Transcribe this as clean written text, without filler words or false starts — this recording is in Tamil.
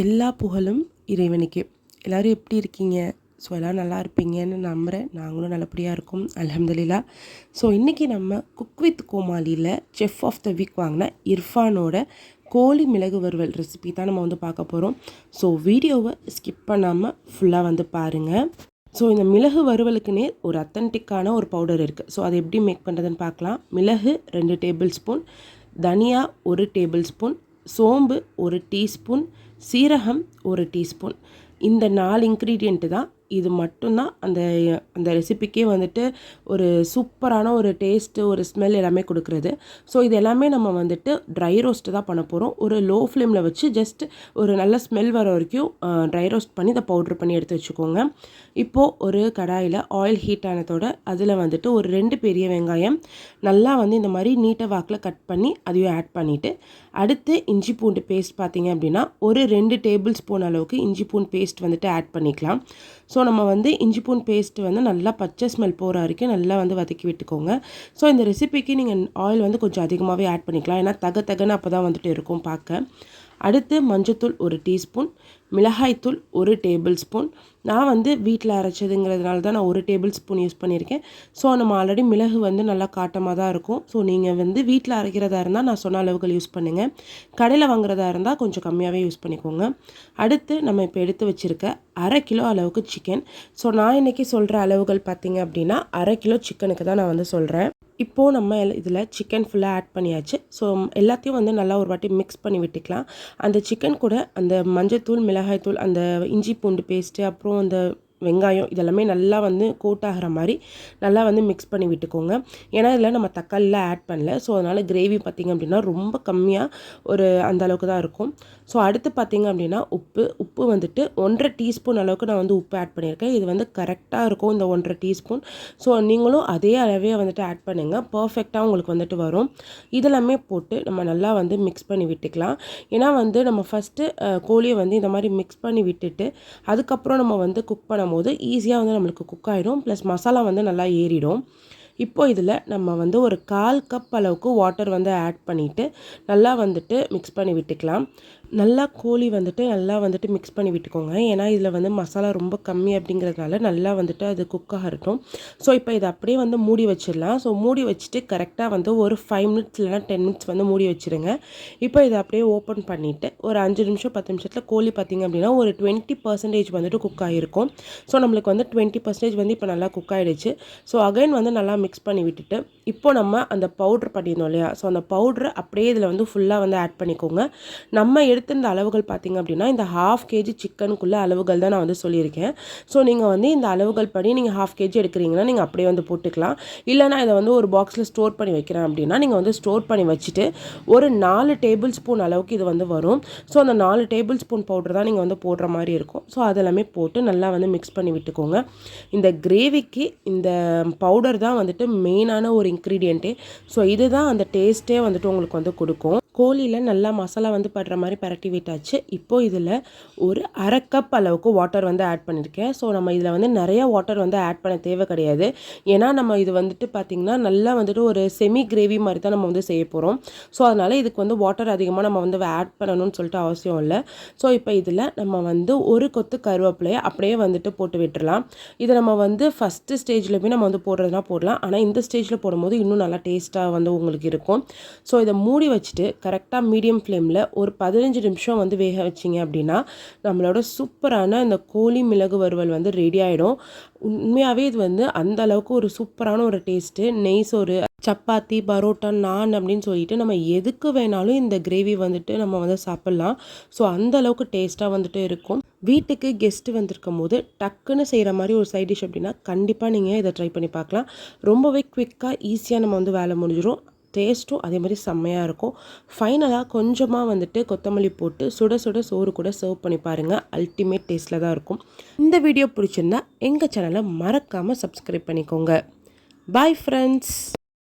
எல்லா புகழும் இறைவனுக்கே. எல்லோரும் எப்படி இருக்கீங்க? ஸோ எல்லோரும் நல்லா இருப்பீங்கன்னு நம்புகிறேன். நாங்களும் நல்லபடியாக இருக்கோம், அல்ஹம்துலில்லா. ஸோ இன்றைக்கி நம்ம குக் வித் கோமாளியில் செஃப் ஆஃப் த வீக் வாங்கின இர்ஃபானோட கோழி மிளகு வறுவல் ரெசிபி தான் நம்ம வந்து பார்க்க போகிறோம். ஸோ வீடியோவை ஸ்கிப் பண்ணாமல் ஃபுல்லாக பாருங்கள். ஸோ இந்த மிளகு வறுவலுக்குன்னே ஒரு அத்தன்டிக்கான ஒரு பவுடர் இருக்குது. ஸோ அதை எப்படி மேக் பண்ணுறதுன்னு பார்க்கலாம். மிளகு 2 டேபிள் ஸ்பூன், தனியா 1 டேபிள் ஸ்பூன், சோம்பு 1 டீஸ்பூன், சீரகம் 1 டீஸ்பூன். இந்த 4 இன்க்ரீடியண்ட்டு தான். இது மட்டும்தான் அந்த அந்த ரெசிபிக்கே ஒரு சூப்பரான ஒரு டேஸ்ட்டு, ஒரு ஸ்மெல் எல்லாமே கொடுக்குறது. ஸோ இது எல்லாமே நம்ம ட்ரை ரோஸ்ட்டு தான் பண்ண போகிறோம். ஒரு லோ ஃப்ளேமில் வச்சு ஜஸ்ட் ஒரு நல்ல ஸ்மெல் வர வரைக்கும் ட்ரை ரோஸ்ட் பண்ணி இதை பவுட்ரு பண்ணி எடுத்து வச்சுக்கோங்க. இப்போது ஒரு கடாயில் ஆயில் ஹீட் ஆனதோட அதில் ஒரு 2 பெரிய வெங்காயம் நல்லா இந்த மாதிரி நீட்டை வாக்கில் கட் பண்ணி அதையும் ஆட் பண்ணிவிட்டு, அடுத்து இஞ்சி பூண்டு பேஸ்ட் பார்த்திங்க அப்படின்னா ஒரு 2 டேபிள் ஸ்பூன் அளவுக்கு இஞ்சி பூண்டு பேஸ்ட் ஆட் பண்ணிக்கலாம். ஸோ நம்ம இஞ்சி பூண்டு பேஸ்ட்டு நல்லா பச்சை ஸ்மெல் போகிற வரைக்கும் நல்லா வதக்கி விட்டுக்கோங்க. ஸோ இந்த ரெசிபிக்கு நீங்கள் ஆயில் கொஞ்சம் அதிகமாகவே ஆட் பண்ணிக்கலாம். ஏன்னா தகன்னு அப்போ தான் இருக்கும் பார்க்க. அடுத்து மஞ்சத்தூள் 1 டீஸ்பூன், மிளகாய்த்தூள் 1 டேபிள் ஸ்பூன். நான் வீட்டில் அரைச்சதுங்கிறதுனால தான் நான் 1 டேபிள் ஸ்பூன் யூஸ் பண்ணியிருக்கேன். ஸோ நம்ம ஆல்ரெடி மிளகு நல்லா காட்டமாக தான் இருக்கும். ஸோ நீங்கள் வீட்டில் அரைக்கிறதா இருந்தால் நான் சொன்ன அளவுகள் யூஸ் பண்ணுங்கள். கடையில் வாங்குறதா இருந்தால் கொஞ்சம் கம்மியாகவே யூஸ் பண்ணிக்கோங்க. அடுத்து நம்ம இப்போ எடுத்து வச்சுருக்க 1/2 கிலோ அளவுக்கு சிக்கன். ஸோ நான் இன்றைக்கி சொல்கிற அளவுகள் பார்த்திங்க அப்படின்னா 1/2 கிலோ சிக்கனுக்கு தான் நான் சொல்கிறேன். இப்போது நம்ம இதில் சிக்கன் ஃபுல்லாக ஆட் பண்ணியாச்சு. ஸோ எல்லாத்தையும் நல்லா ஒரு வாட்டி மிக்ஸ் பண்ணி விட்டுக்கலாம். அந்த சிக்கன் கூட அந்த மஞ்சத்தூள், மிளகாய்த்தூள், அந்த இஞ்சி பூண்டு பேஸ்ட்டு, அப்புறம் அந்த வெங்காயம் இதெல்லாமே நல்லா கோட் ஆகிற மாதிரி நல்லா மிக்ஸ் பண்ணி விட்டுக்கோங்க. ஏன்னா இதில் நம்ம தக்காளிலாம் ஆட் பண்ணல. ஸோ அதனால் கிரேவி பார்த்திங்க அப்படின்னா ரொம்ப கம்மியாக அந்த அளவுக்கு தான் இருக்கும். ஸோ அடுத்து பார்த்திங்க அப்படின்னா உப்பு 1.5 டீஸ்பூன் அளவுக்கு நான் உப்பு ஆட் பண்ணியிருக்கேன். இது கரெக்டாக இருக்கும், இந்த 1.5 டீஸ்பூன். ஸோ நீங்களும் அதே அளவே ஆட் பண்ணுங்கள். பர்ஃபெக்டாக உங்களுக்கு வரும். இதெல்லாமே போட்டு நம்ம நல்லா மிக்ஸ் பண்ணி விட்டுக்கலாம். ஏன்னா நம்ம ஃபஸ்ட்டு கோழியை இந்த மாதிரி மிக்ஸ் பண்ணி விட்டுட்டு அதுக்கப்புறம் நம்ம குக் பண்ணும்போது ஈஸியாக நம்மளுக்கு குக் ஆகிடும். ப்ளஸ் மசாலா நல்லா ஏறிடும். இப்போ இதில் நம்ம ஒரு 1/4 கப் அளவுக்கு வாட்டர் ஆட் பண்ணிவிட்டு நல்லா மிக்ஸ் பண்ணி விட்டுக்கலாம். நல்லா கோழி நல்லா மிக்ஸ் பண்ணி விட்டுக்கோங்க. ஏன்னா இதில் மசாலா ரொம்ப கம்மி அப்படிங்கிறதுனால நல்லா அது குக் ஆகட்டும். ஸோ இப்போ இதை அப்படியே மூடி வச்சிடலாம். ஸோ மூடி வச்சுட்டு கரெக்டாக ஒரு 5 மினிட்ஸ் இல்லைனா 10 மினிட்ஸ் மூடி வச்சுருங்க. இப்போ இதை அப்படியே ஓப்பன் பண்ணிவிட்டு ஒரு 5 நிமிஷம் 10 நிமிஷத்தில் கோழி பார்த்திங்க அப்படின்னா ஒரு 20% குக் ஆகிருக்கும். ஸோ நம்மளுக்கு 20% இப்போ நல்லா குக் ஆகிடுச்சு. ஸோ அகைன் நல்லா மிக்ஸ் பண்ணி விட்டுட்டு இப்போ நம்ம அந்த பவுட்ரு பண்ணியிருந்தோம் இல்லையா? ஸோ அந்த பவுட்ரு அப்படியே இதில் ஃபுல்லாக ஆட் பண்ணிக்கோங்க. நம்ம எடுத்திருந்த அளவுகள் பார்த்திங்க அப்படின்னா இந்த 1/2 kg சிக்கனுக்குள்ள அளவுகள் தான் நான் சொல்லியிருக்கேன். ஸோ நீங்கள் இந்த அளவுகள் படி நீங்கள் 1/2 kg எடுக்கிறீங்கன்னா நீங்கள் அப்படியே போட்டுக்கலாம். இல்லைனா இதை ஒரு பாக்ஸில் ஸ்டோர் பண்ணி வைக்கிறேன் அப்படின்னா நீங்கள் ஸ்டோர் பண்ணி வச்சுட்டு ஒரு 4 டேபிள் ஸ்பூன் அளவுக்கு இது வரும். ஸோ அந்த 4 டேபிள் ஸ்பூன் பவுடர் தான் நீங்கள் போடுற மாதிரி இருக்கும். ஸோ அதெல்லாமே போட்டு நல்லா மிக்ஸ் பண்ணி விட்டுக்கோங்க. இந்த கிரேவிக்கு இந்த பவுடர் தான் மெயினான ஒரு இன்க்ரீடியண்ட்டே. ஸோ இதுதான் அந்த டேஸ்ட்டே உங்களுக்கு கொடுக்கும். கோழியில் நல்லா மசாலா படுற மாதிரி பரட்டி விட்டாச்சு. இப்போது இதில் ஒரு 1/2 கப் அளவுக்கு வாட்டர் ஆட் பண்ணியிருக்கேன். ஸோ நம்ம இதில் நிறைய வாட்டர் ஆட் பண்ண தேவை கிடையாது. ஏன்னா நம்ம இது பார்த்திங்கன்னா நல்லா ஒரு செமி கிரேவி மாதிரி தான் நம்ம செய்ய போகிறோம். ஸோ அதனால் இதுக்கு வாட்டர் அதிகமாக நம்ம ஆட் பண்ணணும்னு சொல்லிட்டு அவசியம் இல்லை. ஸோ இப்போ இதில் நம்ம ஒரு கொத்து கருவேப்பிலையை அப்படியே போட்டு விட்டுடலாம். இதை நம்ம ஃபஸ்ட்டு ஸ்டேஜ்லையுமே நம்ம போடுறதுனா போடலாம். ஆனால் இந்த ஸ்டேஜில் போடும்போது இன்னும் நல்லா டேஸ்ட்டாக உங்களுக்கு இருக்கும். ஸோ இதை மூடி வச்சுட்டு கரெக்டாக மீடியம் ஃப்ளேமில் ஒரு 15 நிமிஷம் வேக வச்சிங்க அப்படின்னா நம்மளோட சூப்பரான இந்த கோழி மிளகு வறுவல் ரெடி ஆகிடும். உண்மையாகவே இது அந்த அளவுக்கு ஒரு சூப்பரான ஒரு டேஸ்ட்டு. நெய் சோறு, சப்பாத்தி, பரோட்டா, நான் அப்படின்னு சொல்லிட்டு நம்ம எதுக்கு வேணாலும் இந்த கிரேவி நம்ம சாப்பிட்லாம். ஸோ அந்த அளவுக்கு டேஸ்ட்டாக இருக்கும். வீட்டுக்கு கெஸ்ட்டு வந்திருக்கும் போது டக்குன்னு செய்கிற மாதிரி ஒரு சைட் டிஷ் அப்படின்னா கண்டிப்பாக நீங்கள் இதை ட்ரை பண்ணி பார்க்கலாம். ரொம்பவே குவிக்காக ஈஸியாக நம்ம வேலை முடிஞ்சிடும். டேஸ்ட்டும் அதே மாதிரி செம்மையாக இருக்கும். ஃபைனலாக கொஞ்சமாக கொத்தமல்லி போட்டு சுட சுட சோறு கூட சர்வ் பண்ணி பாருங்கள். அல்டிமேட் டேஸ்ட்டில் தான் இருக்கும். இந்த வீடியோ பிடிச்சிருந்தா எங்கள் சேனலை மறக்காமல் சப்ஸ்கிரைப் பண்ணிக்கோங்க. Bye friends.